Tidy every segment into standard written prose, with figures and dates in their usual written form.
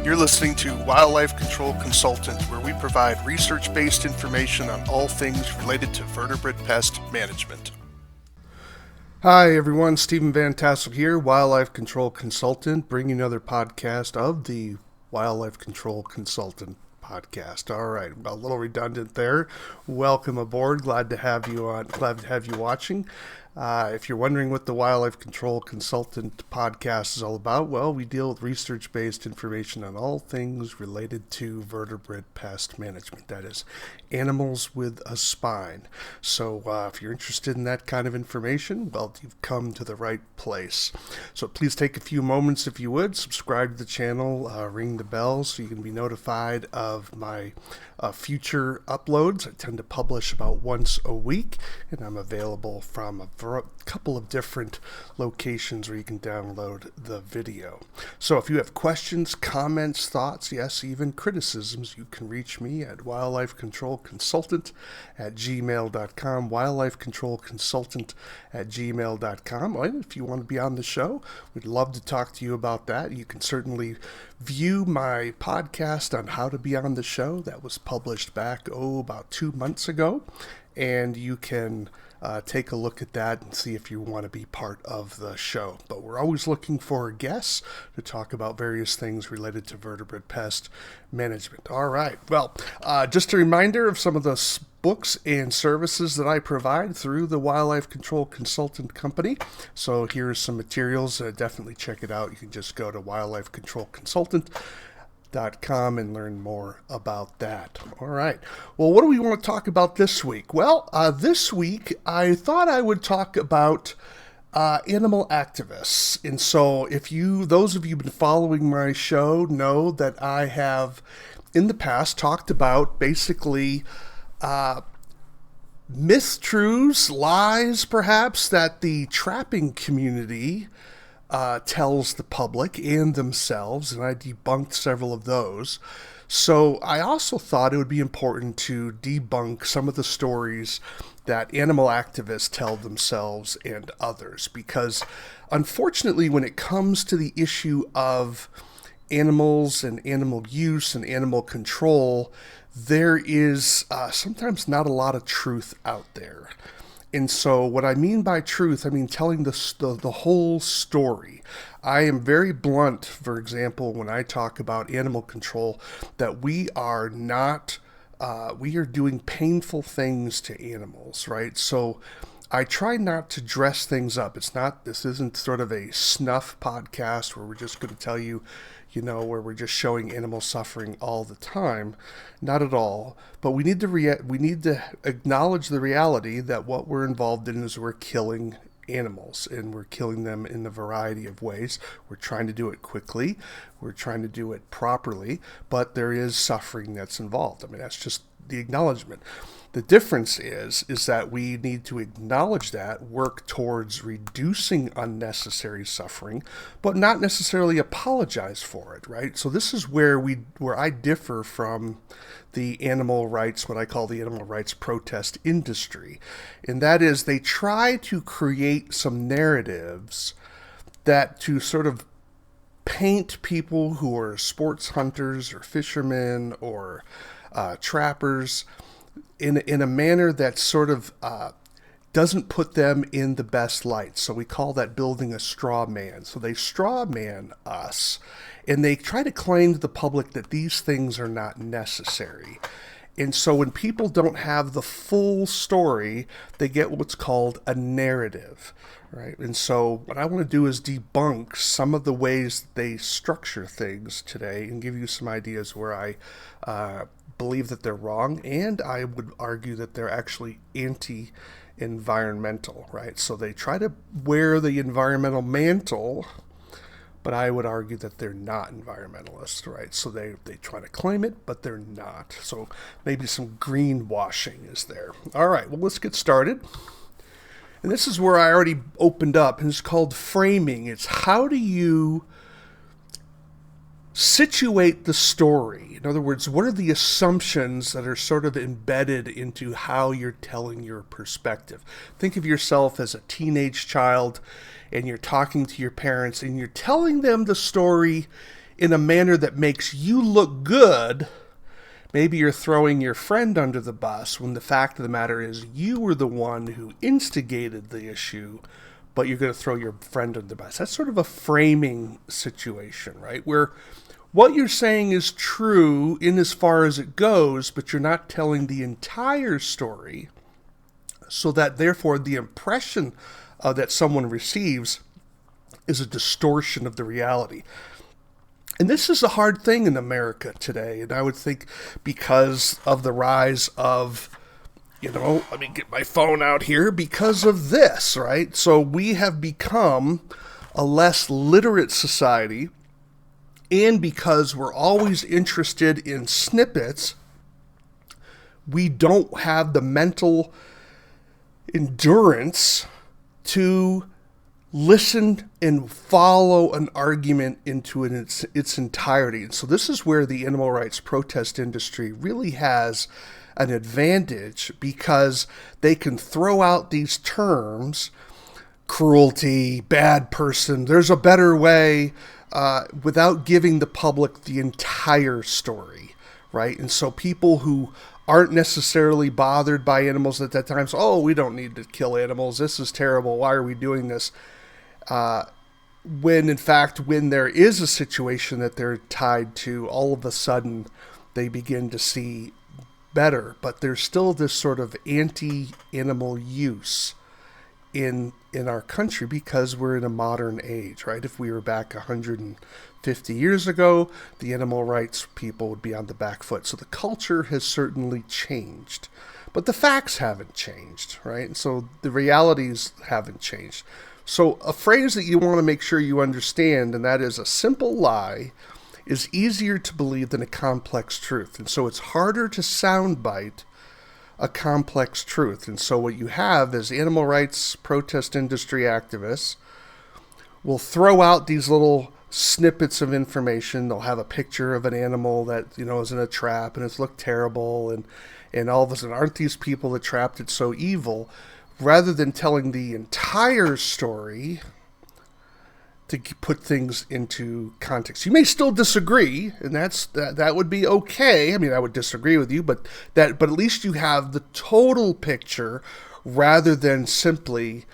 You're listening to Wildlife Control Consultant, where we provide research-based information on all things related to vertebrate pest management. Hi everyone, Stephen Vantassel here, Wildlife Control Consultant, bringing another podcast of the Wildlife Control Consultant podcast. All right, a little redundant there. Welcome aboard. Glad to have you on. Glad to have you watching. If you're wondering what the Wildlife Control Consultant podcast is all about, well, we deal with research-based information on all things related to vertebrate pest management. That is, animals with a spine. So if you're interested in that kind of information, well, you've come to the right place. So please take a few moments, if you would, subscribe to the channel, ring the bell so you can be notified of my future uploads. I tend to publish about once a week, and I'm available from a couple of different locations where you can download the video. So if you have questions, comments, thoughts, yes, even criticisms, you can reach me at wildlifecontrolconsultant@gmail.com, wildlifecontrolconsultant@gmail.com. And if you want to be on the show, we'd love to talk to you about that. You can certainly view my podcast on how to be on the show. That was published back, about 2 months ago. And you can take a look at that and see if you want to be part of the show. But we're always looking for guests to talk about various things related to vertebrate pest management. All right. Well, just a reminder of some of the books and services that I provide through the Wildlife Control Consultant Company. So here's some materials. Definitely check it out. You can just go to wildlifecontrolconsultant.com and learn more about that. All right. Well, what do we want to talk about this week? Well, this week I thought I would talk about animal activists. And so those of you who've been following my show know that I have in the past talked about basically mistruths, lies perhaps, that the trapping community tells the public and themselves, and I debunked several of those. So I also thought it would be important to debunk some of the stories that animal activists tell themselves and others, because unfortunately when it comes to the issue of animals and animal use and animal control, there is sometimes not a lot of truth out there. And so what I mean by truth, I mean telling the whole story. I am very blunt, for example, when I talk about animal control, that we are doing painful things to animals, right? So I try not to dress things up. This isn't sort of a snuff podcast where we're just going to tell you, where we're just showing animal suffering all the time. Not at all. But we need to acknowledge the reality that what we're involved in is we're killing animals, and we're killing them in a variety of ways. We're trying to do it quickly. We're trying to do it properly, but there is suffering that's involved. I mean, that's just the acknowledgement. The difference is that we need to acknowledge that, work towards reducing unnecessary suffering, but not necessarily apologize for it, right? So this is where I differ from the animal rights, what I call the animal rights protest industry. And that is, they try to create some narratives that to sort of paint people who are sports hunters or fishermen or trappers in a manner that sort of doesn't put them in the best light. So we call that building a straw man. So they straw man us, and they try to claim to the public that these things are not necessary. And so when people don't have the full story, they get what's called a narrative, right? And so what I want to do is debunk some of the ways they structure things today and give you some ideas where I believe that they're wrong, and I would argue that they're actually anti-environmental, right? So they try to wear the environmental mantle, but I would argue that they're not environmentalists, right? So they try to claim it, but they're not. So maybe some greenwashing is there. All right, well, let's get started. And this is where I already opened up, and it's called framing. It's how do you situate the story? In other words, what are the assumptions that are sort of embedded into how you're telling your perspective? Think of yourself as a teenage child, and you're talking to your parents, and you're telling them the story in a manner that makes you look good, maybe you're throwing your friend under the bus when the fact of the matter is you were the one who instigated the issue, but you're going to throw your friend under the bus. That's sort of a framing situation, right? Where what you're saying is true in as far as it goes, but you're not telling the entire story, so that therefore the impression that someone receives is a distortion of the reality. And this is a hard thing in America today. And I would think because of the rise of, let me get my phone out here, because of this, right? So we have become a less literate society. And because we're always interested in snippets, we don't have the mental endurance to listen and follow an argument into its entirety. And so this is where the animal rights protest industry really has an advantage, because they can throw out these terms, cruelty, bad person, there's a better way, without giving the public the entire story, right? And so people who aren't necessarily bothered by animals at that time, so, oh, we don't need to kill animals, this is terrible, why are we doing this? When in fact, when there is a situation that they're tied to, all of a sudden they begin to see better. But there's still this sort of anti-animal use in our country because we're in a modern age, right? If we were back 150 years ago, the animal rights people would be on the back foot. So the culture has certainly changed, but the facts haven't changed, right? And so the realities haven't changed. So a phrase that you want to make sure you understand, and that is, a simple lie is easier to believe than a complex truth. And so it's harder to soundbite a complex truth. And so what you have is animal rights protest industry activists will throw out these little snippets of information. They'll have a picture of an animal that, is in a trap and it's looked terrible. And all of a sudden, aren't these people that trapped it so evil? Rather than telling the entire story to put things into context. You may still disagree, and that would be okay. I mean, I would disagree with you, but at least you have the total picture rather than simply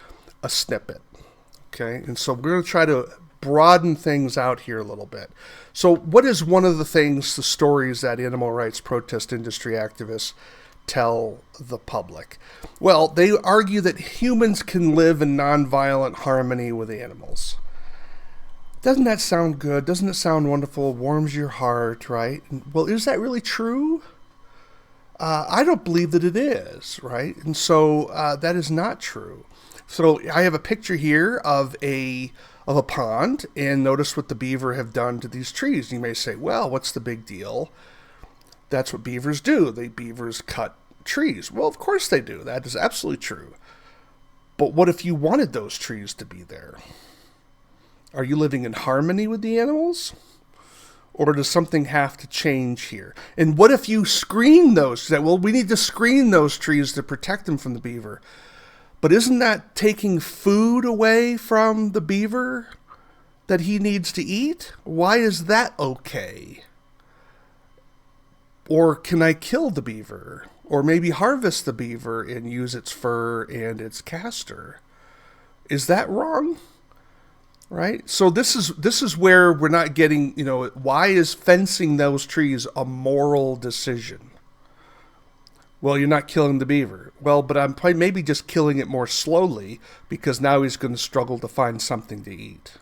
a snippet. Okay? And so we're going to try to broaden things out here a little bit. So what is one of the stories that animal rights protest industry activists tell the public? Well, they argue that humans can live in nonviolent harmony with animals. Doesn't that sound good? Doesn't it sound wonderful? Warms your heart, right? Well, is that really true? I don't believe that it is, right? And so that is not true. So I have a picture here of a pond, and notice what the beaver have done to these trees. You may say, well, what's the big deal? That's what beavers do. Beavers cut trees. Well, of course they do. That is absolutely true. But what if you wanted those trees to be there? Are you living in harmony with the animals? Or does something have to change here? And what if you screen those? Well, we need to screen those trees to protect them from the beaver. But isn't that taking food away from the beaver that he needs to eat? Why is that okay? Or can I kill the beaver? Or maybe harvest the beaver and use its fur and its castor? Is that wrong? Right? So this is where we're not getting, why is fencing those trees a moral decision? Well, you're not killing the beaver. Well, but I'm probably maybe just killing it more slowly because now he's going to struggle to find something to eat.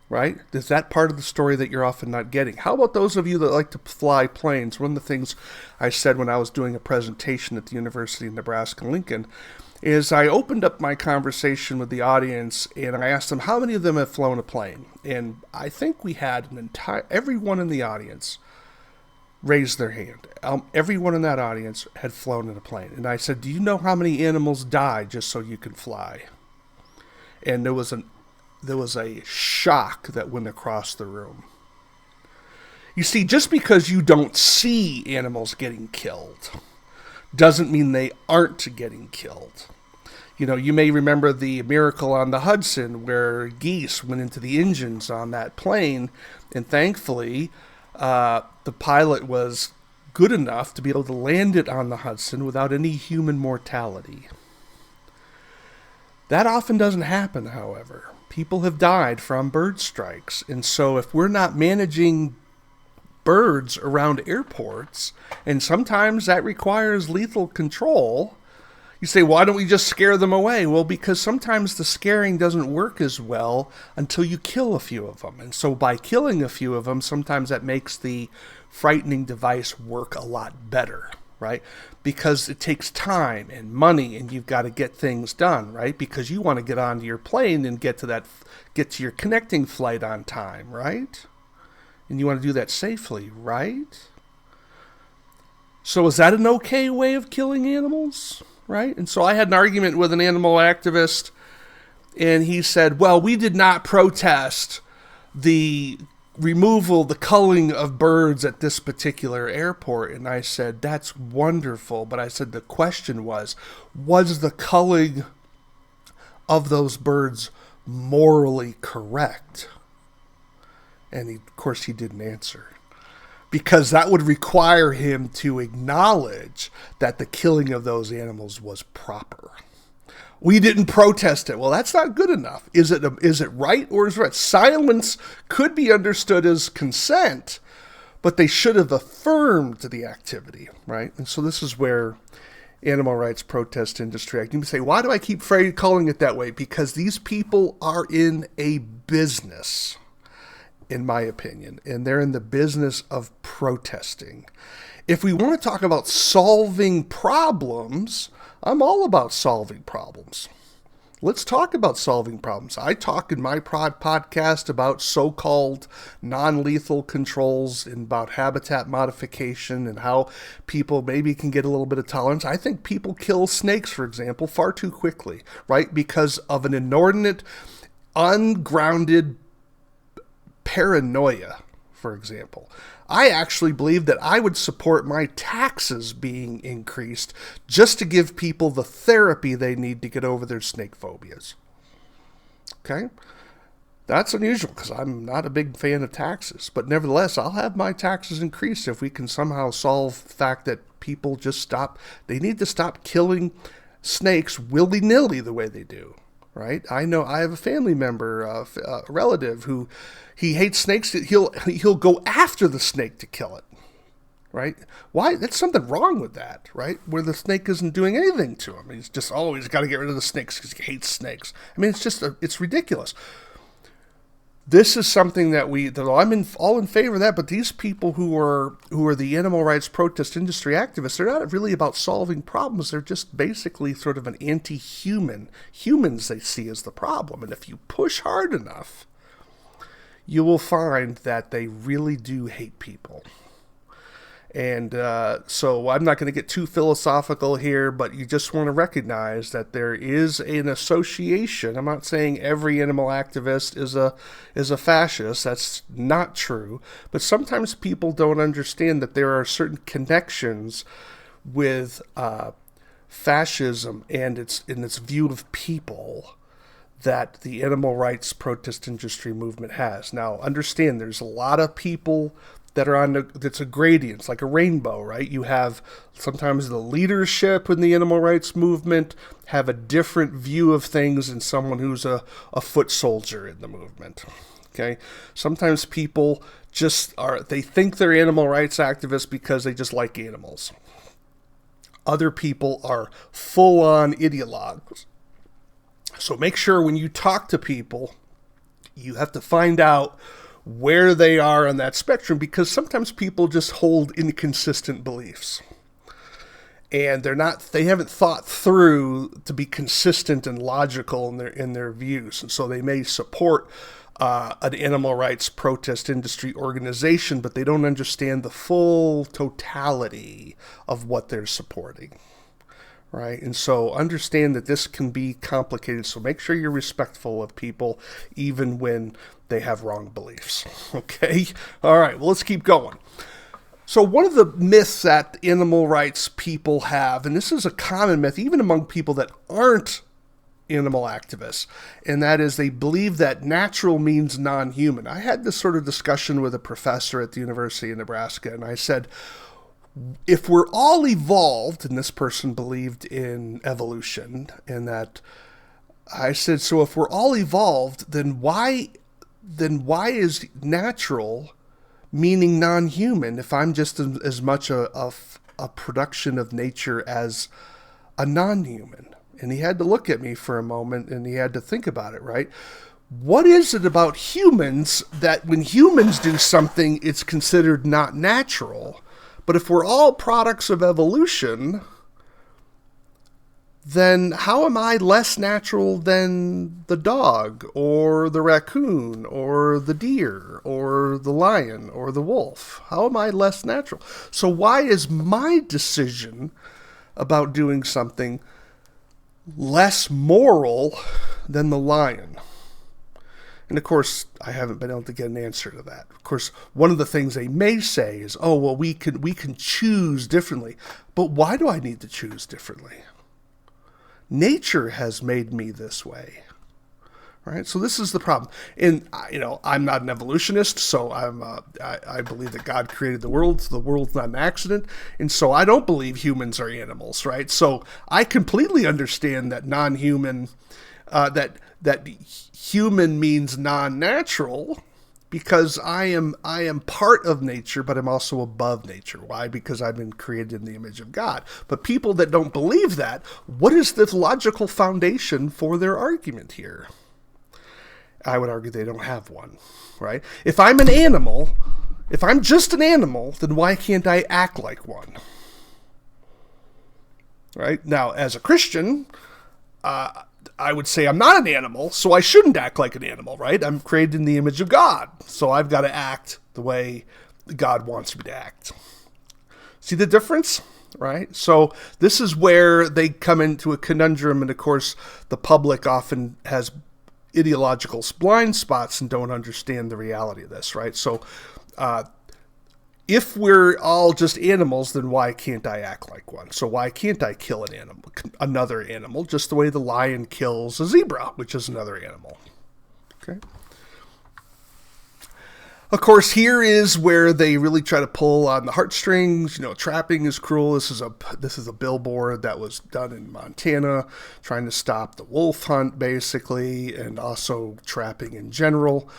Right? Is that part of the story that you're often not getting? How about those of you that like to fly planes? One of the things I said when I was doing a presentation at the University of Nebraska-Lincoln is I opened up my conversation with the audience and I asked them how many of them have flown a plane. And I think we had everyone in the audience raised their hand. Everyone in that audience had flown in a plane. And I said, do you know how many animals die just so you can fly? And there was a shock that went across the room. You see, just because you don't see animals getting killed doesn't mean they aren't getting killed. You may remember the miracle on the Hudson where geese went into the engines on that plane, and thankfully, the pilot was good enough to be able to land it on the Hudson without any human mortality. That often doesn't happen, however. People have died from bird strikes, and so if we're not managing birds around airports, and sometimes that requires lethal control, you say, why don't we just scare them away? Well, because sometimes the scaring doesn't work as well until you kill a few of them. And so by killing a few of them, sometimes that makes the frightening device work a lot better, right? Because it takes time and money, and you've got to get things done, right? Because you want to get onto your plane and get to your connecting flight on time, right? And you want to do that safely, right? So is that an okay way of killing animals? Right? And so I had an argument with an animal activist, and he said, well, we did not protest the culling of birds at this particular airport. And I said, that's wonderful. But I said, the question was the culling of those birds morally correct? And of course, he didn't answer. Because that would require him to acknowledge that the killing of those animals was proper. We didn't protest it. Well, that's not good enough. Is it right or is it right? Silence could be understood as consent, but they should have affirmed the activity, right? And so this is where Animal Rights Protest Industry Act. You say, why do I keep calling it that way? Because these people are in a business, in my opinion, and they're in the business of protesting. If we want to talk about solving problems, I'm all about solving problems. Let's talk about solving problems. I talk in my podcast about so-called non-lethal controls and about habitat modification and how people maybe can get a little bit of tolerance. I think people kill snakes, for example, far too quickly, right? Because of an inordinate, ungrounded paranoia, for example. I actually believe that I would support my taxes being increased just to give people the therapy they need to get over their snake phobias. Okay? That's unusual because I'm not a big fan of taxes. But nevertheless, I'll have my taxes increased if we can somehow solve the fact that people just they need to stop killing snakes willy-nilly the way they do. Right? I know I have a family member, a relative who he hates snakes. He'll go after the snake to kill it. Right? Why? That's something wrong with that, right? Where the snake isn't doing anything to him. He's just always got to get rid of the snakes because he hates snakes. I mean, it's ridiculous. This is something that I'm all in favor of that, but these people who are the animal rights protest industry activists, they're not really about solving problems. They're just basically sort of an anti-human. Humans they see as the problem. And if you push hard enough, you will find that they really do hate people. And so I'm not going to get too philosophical here, but you just want to recognize that there is an association. I'm not saying every animal activist is a fascist. That's not true. But sometimes people don't understand that there are certain connections with fascism and its view of people that the animal rights protest industry movement has. Now, understand there's a lot of people that are that's a gradient, it's like a rainbow, right? You have sometimes the leadership in the animal rights movement have a different view of things than someone who's a foot soldier in the movement. Okay? Sometimes people they think they're animal rights activists because they just like animals. Other people are full-on ideologues. So make sure when you talk to people, you have to find out where they are on that spectrum, because sometimes people just hold inconsistent beliefs. And they haven't thought through to be consistent and logical in their views. And so they may support an animal rights protest industry organization, but they don't understand the full totality of what they're supporting. Right? And so understand that this can be complicated. So make sure you're respectful of people, even when they have wrong beliefs. Okay? All right, well, let's keep going. So one of the myths that animal rights people have, and this is a common myth, even among people that aren't animal activists, and that is they believe that natural means non-human. I had this sort of discussion with a professor at the University of Nebraska, and I said, if we're all evolved, and this person believed in evolution, and that I said, so if we're all evolved, then why is natural meaning non-human if I'm just as much a production of nature as a non-human? And he had to look at me for a moment, and he had to think about it, right? What is it about humans that when humans do something, it's considered not natural? But if we're all products of evolution, then how am I less natural than the dog or the raccoon or the deer or the lion or the wolf? How am I less natural? So why is my decision about doing something less moral than the lion? And of course, I haven't been able to get an answer to that. Of course, one of the things they may say is, oh, well, we can choose differently. But why do I need to choose differently? Nature has made me this way, right? So this is the problem. And, I'm not an evolutionist, so I believe that God created the world. So the world's not an accident. And so I don't believe humans are animals, right? So I completely understand that non-human, that human means non-natural, because I am part of nature, but I'm also above nature. Why? Because I've been created in the image of God. But people that don't believe that, what is the logical foundation for their argument here? I would argue they don't have one, right? If I'm an animal, if I'm just an animal, then why can't I act like one? Right? Now, as a Christian, I would say I'm not an animal, so I shouldn't act like an animal, right? I'm created in the image of God, so I've got to act the way God wants me to act. See the difference, right? So this is where they come into a conundrum, and of course, the public often has ideological blind spots and don't understand the reality of this, right? So if we're all just animals, then why can't I act like one? So why can't I kill another animal, just the way the lion kills a zebra, which is another animal? Okay. Of course, here is where they really try to pull on the heartstrings. Trapping is cruel. This is a billboard that was done in Montana, trying to stop the wolf hunt, basically, and also trapping in general.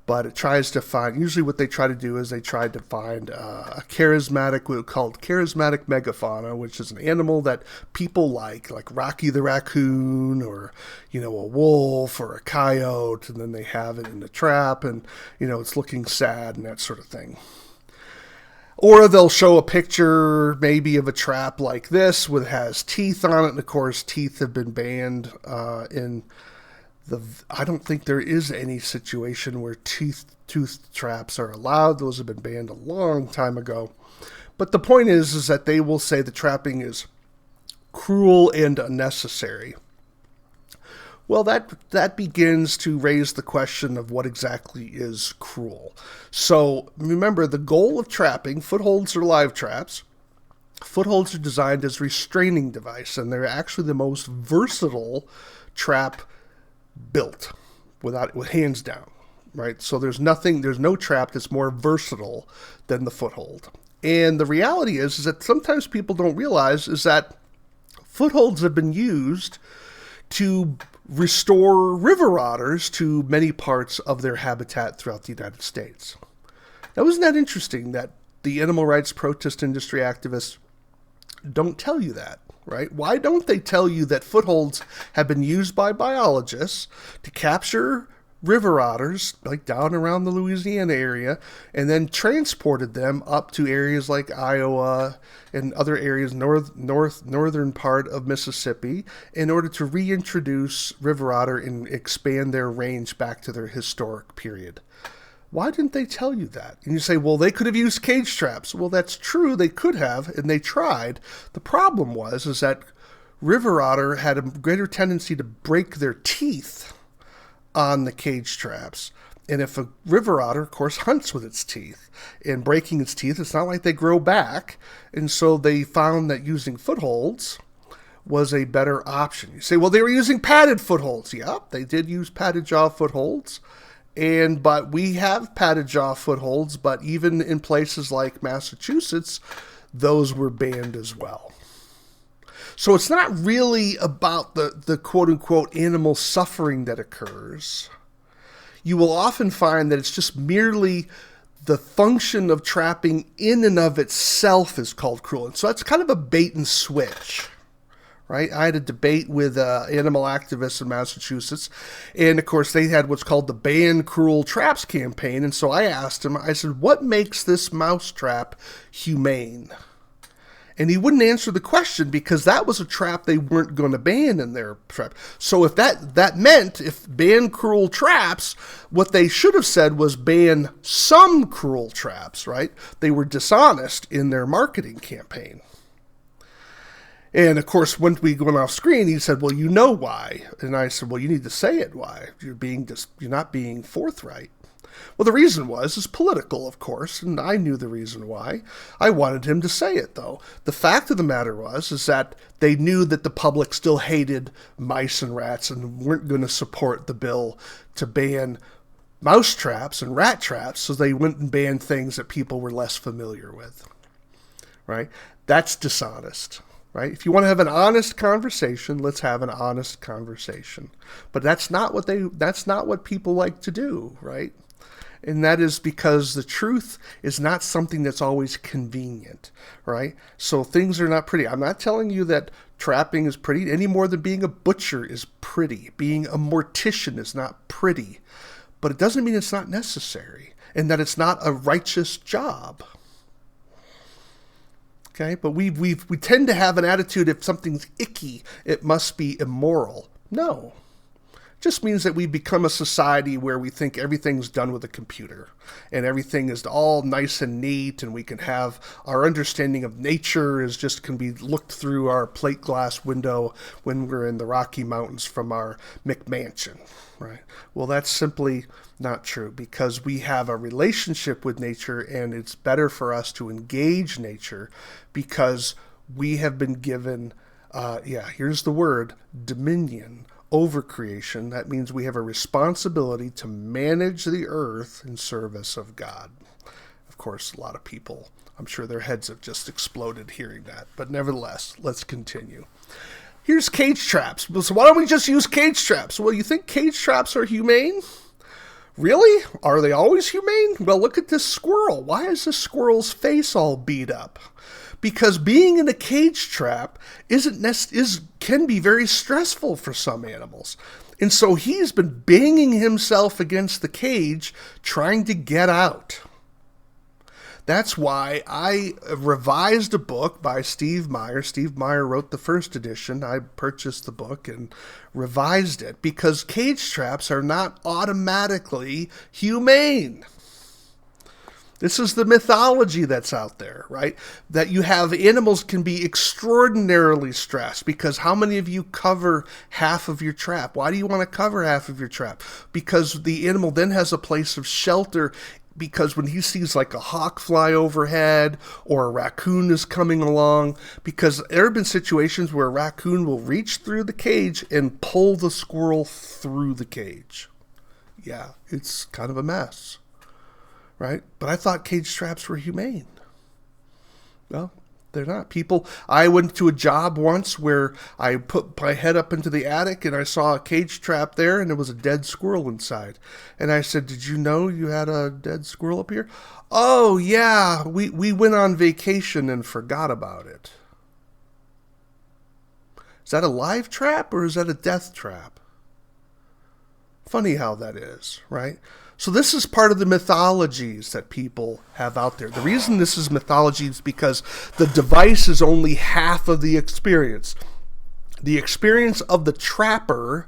But it tries to find, usually what they try to do is they try to find a charismatic, what we call charismatic megafauna, which is an animal that people like Rocky the raccoon, or, a wolf or a coyote, and then they have it in the trap, and, it's looking sad and that sort of thing. Or they'll show a picture maybe of a trap like this, with has teeth on it, and of course teeth have been banned in I don't think there is any situation where tooth traps are allowed. Those have been banned a long time ago. But the point is that they will say the trapping is cruel and unnecessary. Well, that begins to raise the question of what exactly is cruel. So remember, the goal of trapping, footholds are live traps. Footholds are designed as restraining device, and they're actually the most versatile trap built, with hands down, right? So there's no trap that's more versatile than the foothold. And the reality is that sometimes people don't realize is that footholds have been used to restore river otters to many parts of their habitat throughout the United States. Now, isn't that interesting that the animal rights protest industry activists don't tell you that? Right? Why don't they tell you that footholds have been used by biologists to capture river otters, like down around the Louisiana area, and then transported them up to areas like Iowa and other areas, northern part of Mississippi, in order to reintroduce river otter and expand their range back to their historic period? Why didn't they tell you that? And you say, well, they could have used cage traps. Well, that's true. They could have, and they tried. The problem is that river otter had a greater tendency to break their teeth on the cage traps. And if a river otter, of course, hunts with its teeth, and breaking its teeth, it's not like they grow back. And so they found that using footholds was a better option. You say, well, they were using padded footholds. Yep, they did use padded jaw footholds. But we have padded jaw footholds, but even in places like Massachusetts, those were banned as well. So it's not really about the quote-unquote animal suffering that occurs. You will often find that it's just merely the function of trapping in and of itself is called cruel. And so that's kind of a bait and switch, right? I had a debate with animal activists in Massachusetts, and of course they had what's called the Ban Cruel Traps campaign. And so I asked him, I said, what makes this mouse trap humane? And he wouldn't answer the question because that was a trap they weren't going to ban in their trap. So if that meant if ban cruel traps, what they should have said was ban some cruel traps, right? They were dishonest in their marketing campaign. And of course, when we went off screen, he said, well, you know why. And I said, well, you need to say it why. You're not being forthright. Well, the reason is political, of course, and I knew the reason why. I wanted him to say it, though. The fact of the matter is that they knew that the public still hated mice and rats and weren't going to support the bill to ban mouse traps and rat traps, so they went and banned things that people were less familiar with, right? That's dishonest. Right? If you want to have an honest conversation, let's have an honest conversation. But that's not what people like to do, right? And that is because the truth is not something that's always convenient, right? So things are not pretty. I'm not telling you that trapping is pretty any more than being a butcher is pretty. Being a mortician is not pretty. But it doesn't mean it's not necessary and that it's not a righteous job. Okay, but we tend to have an attitude if something's icky, it must be immoral. No. It just means that we become a society where we think everything's done with a computer and everything is all nice and neat, and we can have our understanding of nature can be looked through our plate glass window when we're in the Rocky Mountains from our McMansion, right? Well, that's simply not true, because we have a relationship with nature, and it's better for us to engage nature because we have been given, here's the word, dominion over creation. That means we have a responsibility to manage the earth in service of God. Of course, a lot of people, I'm sure their heads have just exploded hearing that, but nevertheless, let's continue. Here's cage traps. So why don't we just use cage traps? Well, you think cage traps are humane? Really? Are they always humane? Well, look at this squirrel. Why is this squirrel's face all beat up? Because being in a cage trap can be very stressful for some animals. And so he's been banging himself against the cage trying to get out. That's why I revised a book by Steve Meyer. Steve Meyer wrote the first edition. I purchased the book and revised it because cage traps are not automatically humane. This is the mythology that's out there, right? That you have animals can be extraordinarily stressed, because how many of you cover half of your trap? Why do you want to cover half of your trap? Because the animal then has a place of shelter, because when he sees like a hawk fly overhead or a raccoon is coming along, because there have been situations where a raccoon will reach through the cage and pull the squirrel through the cage. Yeah, it's kind of a mess. Right? But I thought cage traps were humane. Well, they're not. I went to a job once where I put my head up into the attic and I saw a cage trap there and there was a dead squirrel inside. And I said, did you know you had a dead squirrel up here? Oh, yeah, we went on vacation and forgot about it. Is that a live trap or is that a death trap? Funny how that is, right? So this is part of the mythologies that people have out there. The reason this is mythology is because the device is only half of the experience. The experience of the trapper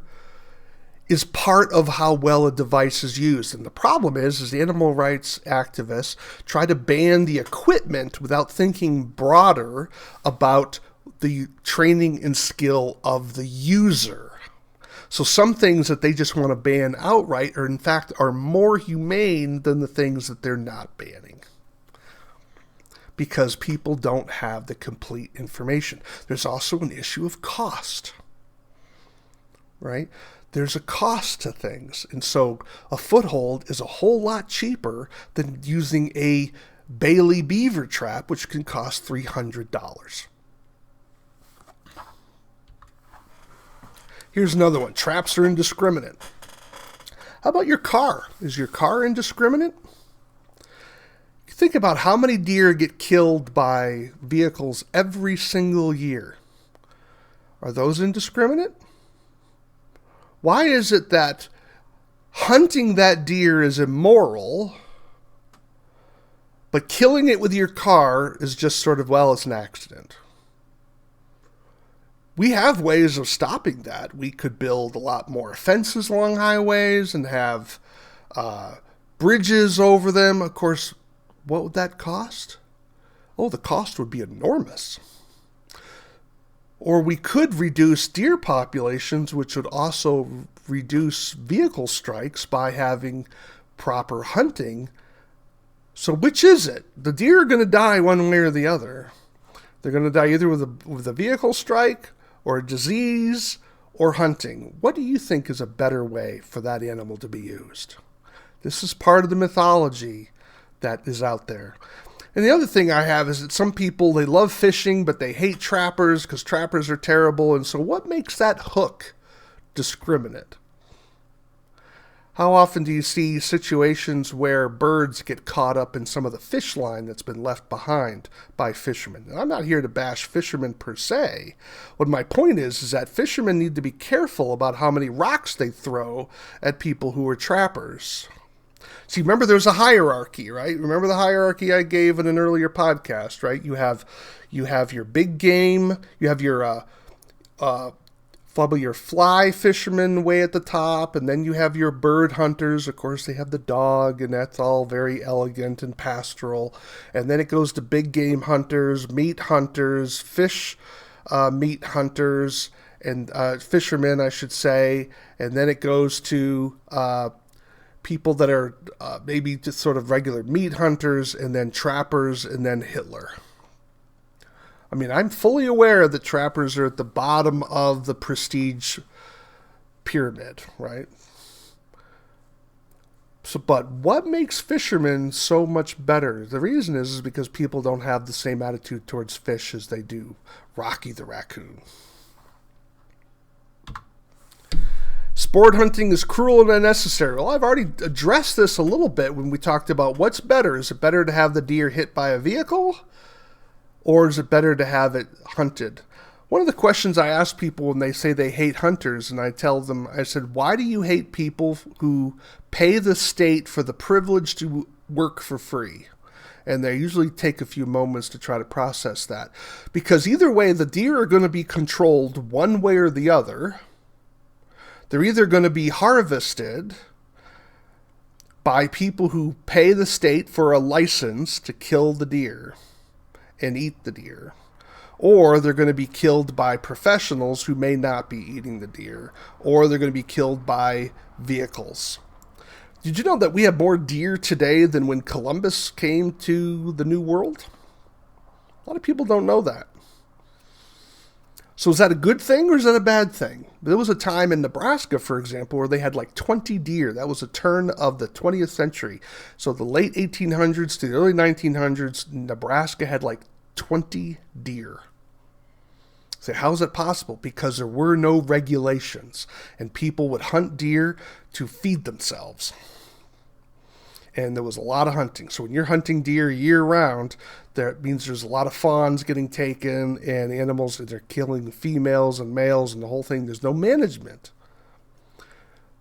is part of how well a device is used. And the problem is the animal rights activists try to ban the equipment without thinking broader about the training and skill of the user. So some things that they just want to ban outright are more humane than the things that they're not banning. because people don't have the complete information. There's also an issue of cost, right? There's a cost to things. And so a foothold is a whole lot cheaper than using a Bailey beaver trap, which can cost $300. Here's another one. Traps are indiscriminate. How about your car? Is your car indiscriminate? Think about how many deer get killed by vehicles every single year. Are those indiscriminate? Why is it that hunting that deer is immoral, but killing it with your car is just sort of, well, it's an accident? We have ways of stopping that. We could build a lot more fences along highways and have bridges over them. Of course, what would that cost? Oh, the cost would be enormous. Or we could reduce deer populations, which would also reduce vehicle strikes by having proper hunting. So which is it? The deer are going to die one way or the other. They're going to die either with a vehicle strike or a disease or hunting. What do you think is a better way for that animal to be used? This is part of the mythology that is out there. And the other thing I have is that some people, they love fishing, but they hate trappers because trappers are terrible. And so what makes that hook discriminate? How often do you see situations where birds get caught up in some of the fish line that's been left behind by fishermen? And I'm not here to bash fishermen per se. What my point is that fishermen need to be careful about how many rocks they throw at people who are trappers. See, remember there's a hierarchy, right? Remember the hierarchy I gave in an earlier podcast, right? You have your big game, you have your fly fishermen way at the top, and then you have your bird hunters. Of course, they have the dog, and that's all very elegant and pastoral. And then it goes to big game hunters, meat hunters, fish meat hunters, and fishermen, I should say. And then it goes to people that are maybe just sort of regular meat hunters, and then trappers, and then Hitler. I mean, I'm fully aware that trappers are at the bottom of the prestige pyramid, right? So, but what makes fishermen so much better? The reason is because people don't have the same attitude towards fish as they do Rocky the raccoon. Sport hunting is cruel and unnecessary. Well, I've already addressed this a little bit when we talked about what's better. Is it better to have the deer hit by a vehicle? Or is it better to have it hunted? One of the questions I ask people when they say they hate hunters, and I tell them, I said, why do you hate people who pay the state for the privilege to work for free? And they usually take a few moments to try to process that. Because either way, the deer are going to be controlled one way or the other. They're either going to be harvested by people who pay the state for a license to kill the deer and eat the deer, or they're going to be killed by professionals who may not be eating the deer, or they're going to be killed by vehicles. Did you know that we have more deer today than when Columbus came to the New World? A lot of people don't know that. So is that a good thing or is that a bad thing? There was a time in Nebraska, for example, where they had like 20 deer. That was a turn of the 20th century. So the late 1800s to the early 1900s, Nebraska had like 20 deer. So how is that possible? Because there were no regulations and people would hunt deer to feed themselves. And there was a lot of hunting. So when you're hunting deer year round, that means there's a lot of fawns getting taken and animals, they're killing females and males and the whole thing. There's no management.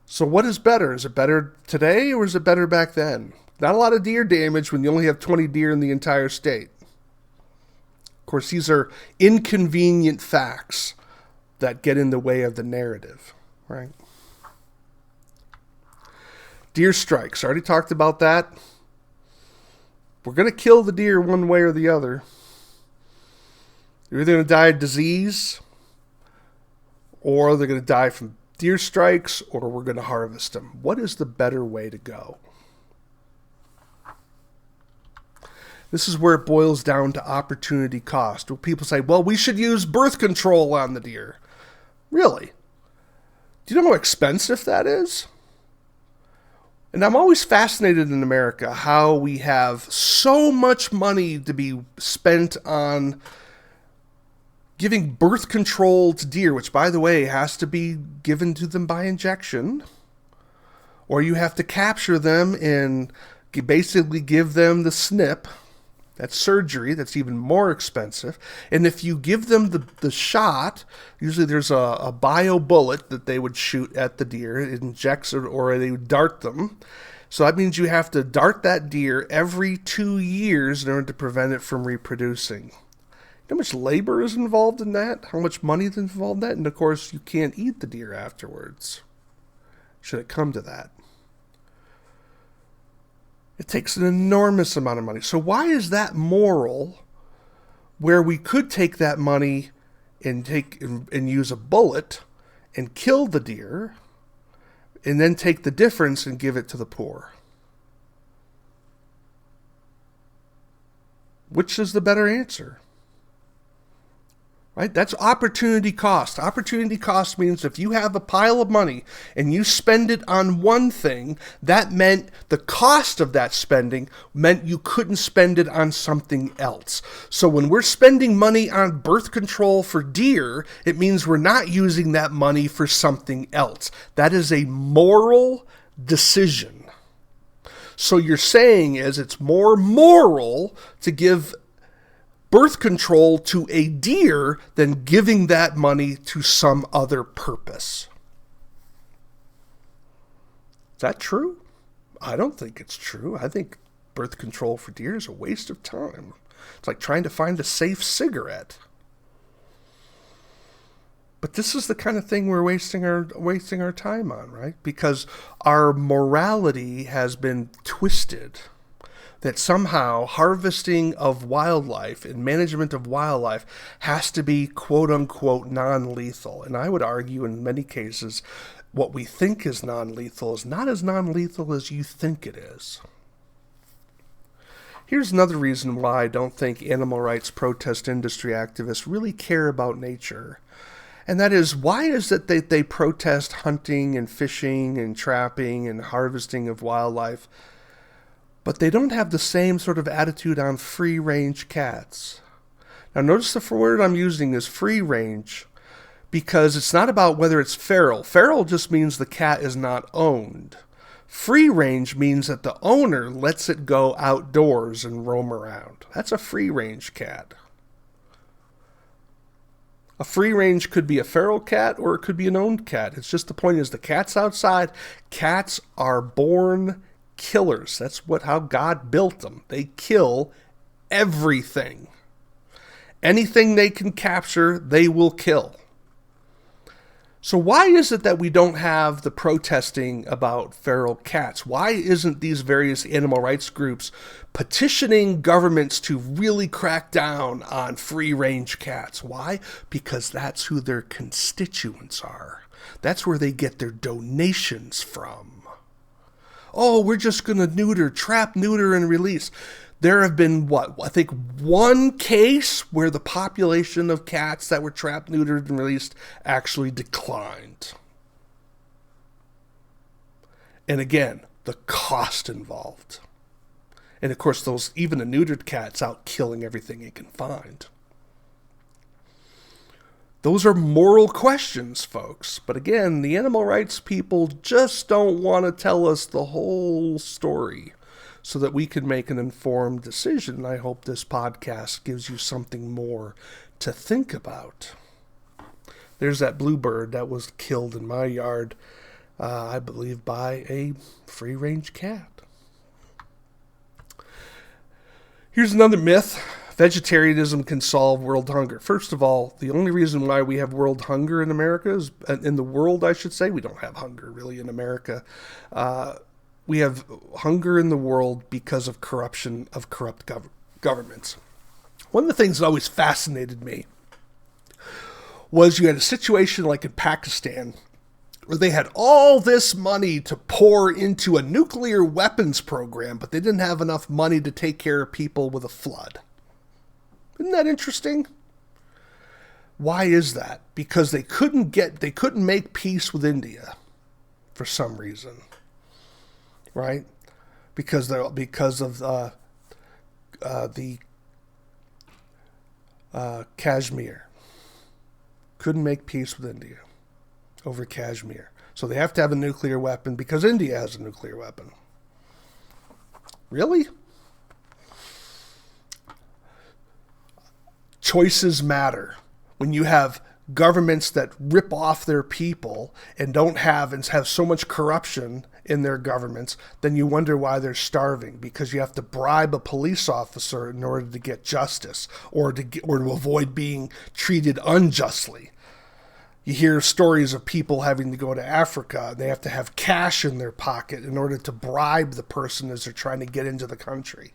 So what is better? Is it better today or is it better back then? Not a lot of deer damage when you only have 20 deer in the entire state. Of course, these are inconvenient facts that get in the way of the narrative, right? Deer strikes. I already talked about that. We're going to kill the deer one way or the other. They're either going to die of disease, or they're going to die from deer strikes, or we're going to harvest them. What is the better way to go? This is where it boils down to opportunity cost. Well, people say, well, we should use birth control on the deer. Really? Do you know how expensive that is? And I'm always fascinated in America how we have so much money to be spent on giving birth control to deer, which, by the way, has to be given to them by injection. Or you have to capture them and basically give them the snip. That's surgery. That's even more expensive. And if you give them the shot, usually there's a bio bullet that they would shoot at the deer. It injects it, or they would dart them. So that means you have to dart that deer every 2 years in order to prevent it from reproducing. You know how much labor is involved in that? How much money is involved in that? And of course, you can't eat the deer afterwards, should it come to that. It takes an enormous amount of money. So why is that moral, where we could take that money and use a bullet and kill the deer, and then take the difference and give it to the poor? Which is the better answer? Right? That's opportunity cost. Opportunity cost means if you have a pile of money and you spend it on one thing, that meant the cost of that spending meant you couldn't spend it on something else. So when we're spending money on birth control for deer, it means we're not using that money for something else. That is a moral decision. So you're saying is it's more moral to give birth control to a deer than giving that money to some other purpose. Is that true? I don't think it's true. I think birth control for deer is a waste of time. It's like trying to find a safe cigarette. But this is the kind of thing we're wasting our time on, right? Because our morality has been twisted. That somehow harvesting of wildlife and management of wildlife has to be quote-unquote non-lethal. And I would argue in many cases what we think is non-lethal is not as non-lethal as you think it is. Here's another reason why I don't think animal rights protest industry activists really care about nature. And that is, why is it that they protest hunting and fishing and trapping and harvesting of wildlife, but they don't have the same sort of attitude on free-range cats? Now notice the word I'm using is free-range, because it's not about whether it's feral. Feral just means the cat is not owned. Free-range means that the owner lets it go outdoors and roam around. That's a free-range cat. A free-range could be a feral cat or it could be an owned cat. It's just the point is the cat's outside. Cats are born killers. That's how God built them. They kill everything. Anything they can capture, they will kill. So why is it that we don't have the protesting about feral cats? Why isn't these various animal rights groups petitioning governments to really crack down on free-range cats? Why? Because that's who their constituents are. That's where they get their donations from. Oh, we're just going to trap, neuter, and release. There have been, I think one case where the population of cats that were trapped, neutered, and released actually declined. And again, the cost involved. And of course, even the neutered cat's out killing everything it can find. Those are moral questions, folks. But again, the animal rights people just don't want to tell us the whole story so that we can make an informed decision. I hope this podcast gives you something more to think about. There's that bluebird that was killed in my yard, I believe, by a free-range cat. Here's another myth. Vegetarianism can solve world hunger. First of all, the only reason why we have world hunger in America is, in the world, I should say, we don't have hunger really in America. We have hunger in the world because of corruption of corrupt governments. One of the things that always fascinated me was you had a situation like in Pakistan where they had all this money to pour into a nuclear weapons program, but they didn't have enough money to take care of people with a flood. Isn't that interesting? Why is that? Because they couldn't make peace with India for some reason, right? Because of the Kashmir. Couldn't make peace with India over Kashmir. So they have to have a nuclear weapon because India has a nuclear weapon. Really? Choices matter. When you have governments that rip off their people and have so much corruption in their governments, then you wonder why they're starving, because you have to bribe a police officer in order to get justice or to avoid being treated unjustly. You hear stories of people having to go to Africa and they have to have cash in their pocket in order to bribe the person as they're trying to get into the country.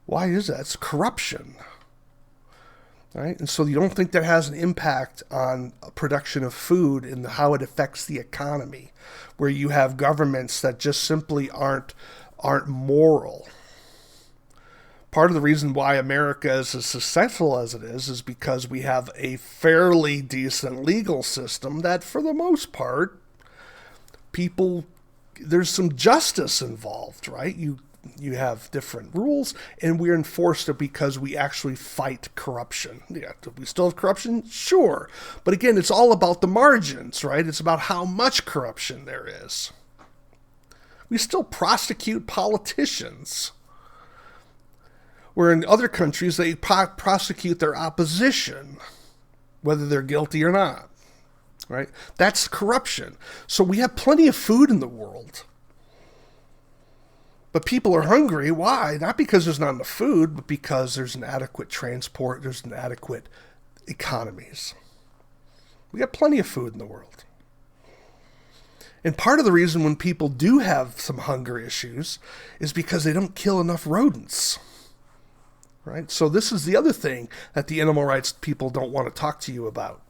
Why is that? It's corruption. Right? And so you don't think that has an impact on production of food and how it affects the economy, where you have governments that just simply aren't moral. Part of the reason why America is as successful as it is because we have a fairly decent legal system that, for the most part, there's some justice involved, right? You have different rules, and we enforce it because we actually fight corruption. Yeah, do we still have corruption? Sure. But again, it's all about the margins, right? It's about how much corruption there is. We still prosecute politicians, where in other countries they prosecute their opposition, whether they're guilty or not, right? That's corruption. So we have plenty of food in the world. But people are hungry. Why? Not because there's not enough food, but because there's inadequate transport, there's inadequate economies. We got plenty of food in the world. And part of the reason when people do have some hunger issues is because they don't kill enough rodents. Right? So this is the other thing that the animal rights people don't want to talk to you about.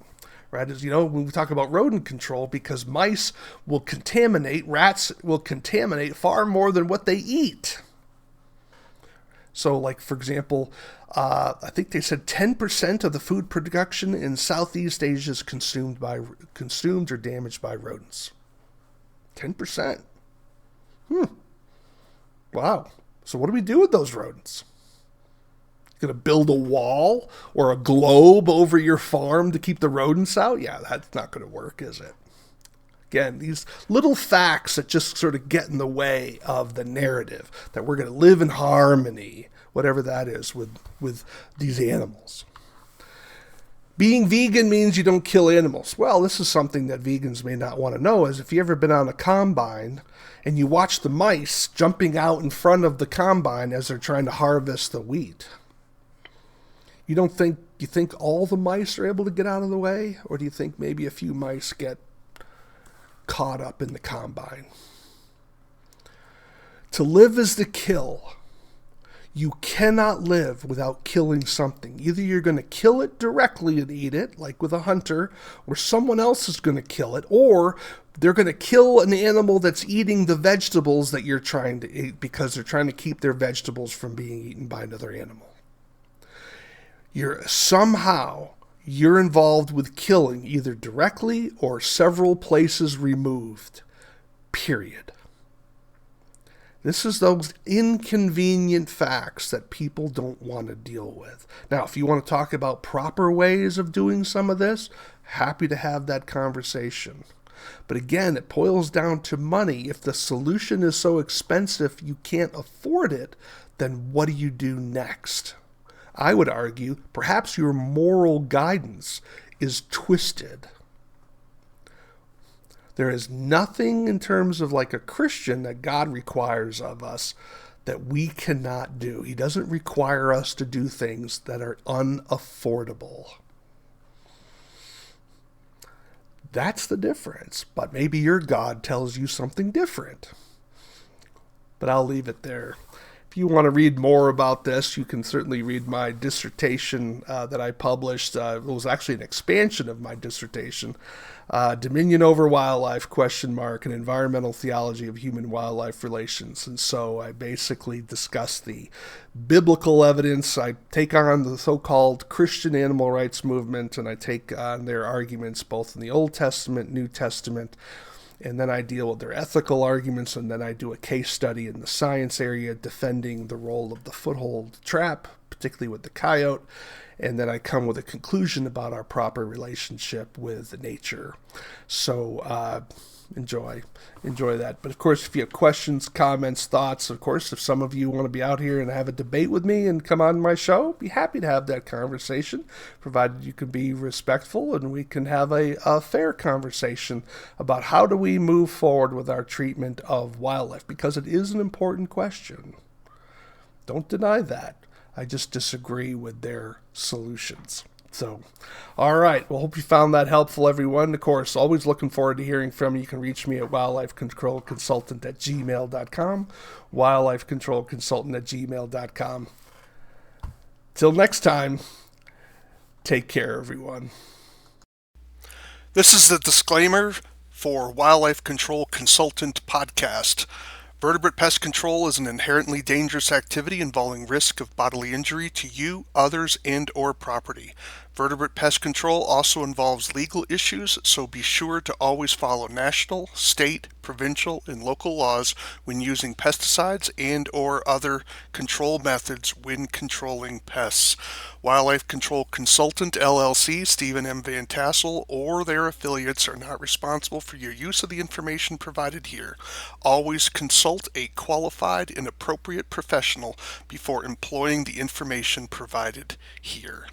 Right? Is, when we talk about rodent control, because mice will contaminate, rats will contaminate far more than what they eat. So, like, for example, I think they said 10% of the food production in Southeast Asia is consumed or damaged by rodents. 10%. Wow. So what do we do with those rodents? Going to build a wall or a globe over your farm to keep the rodents out? Yeah, that's not going to work, is it? Again, these little facts that just sort of get in the way of the narrative that we're going to live in harmony, whatever that is, with these animals. Being vegan means you don't kill animals. Well, this is something that vegans may not want to know, is if you've ever been on a combine and you watch the mice jumping out in front of the combine as they're trying to harvest the wheat. You think all the mice are able to get out of the way? Or do you think maybe a few mice get caught up in the combine? To live is to kill. You cannot live without killing something. Either you're going to kill it directly and eat it, like with a hunter, or someone else is going to kill it, or they're going to kill an animal that's eating the vegetables that you're trying to eat because they're trying to keep their vegetables from being eaten by another animal. You're involved with killing, either directly or several places removed. Period. This is those inconvenient facts that people don't want to deal with. Now, if you want to talk about proper ways of doing some of this, happy to have that conversation. But again, it boils down to money. If the solution is so expensive you can't afford it, then what do you do next? I would argue perhaps your moral guidance is twisted. There is nothing in terms of like a Christian that God requires of us that we cannot do. He doesn't require us to do things that are unaffordable. That's the difference. But maybe your God tells you something different. But I'll leave it there. If if you want to read more about this, you can certainly read my dissertation that I published. It was actually an expansion of my dissertation, Dominion Over Wildlife, an environmental theology of human-wildlife relations. And so I basically discuss the biblical evidence. I take on the so-called Christian animal rights movement, and I take on their arguments both in the Old Testament, New Testament, and then I deal with their ethical arguments, and then I do a case study in the science area defending the role of the foothold trap, particularly with the coyote, and then I come with a conclusion about our proper relationship with nature. So enjoy that. But of course, if you have questions, comments, thoughts, of course, if some of you want to be out here and have a debate with me and come on my show, be happy to have that conversation, provided you can be respectful and we can have a fair conversation about how do we move forward with our treatment of wildlife, because it is an important question. Don't deny that. I just disagree with their solutions. So, all right. Well, hope you found that helpful, everyone. Of course, always looking forward to hearing from you. You can reach me at wildlifecontrolconsultant@gmail.com, wildlifecontrolconsultant@gmail.com. Till next time, take care, everyone. This is the disclaimer for Wildlife Control Consultant Podcast. Vertebrate pest control is an inherently dangerous activity involving risk of bodily injury to you, others, and/or property. Vertebrate pest control also involves legal issues, so be sure to always follow national, state, provincial, and local laws when using pesticides and/or other control methods when controlling pests. Wildlife Control Consultant LLC, Stephen M. Vantassel, or their affiliates are not responsible for your use of the information provided here. Always consult a qualified and appropriate professional before employing the information provided here.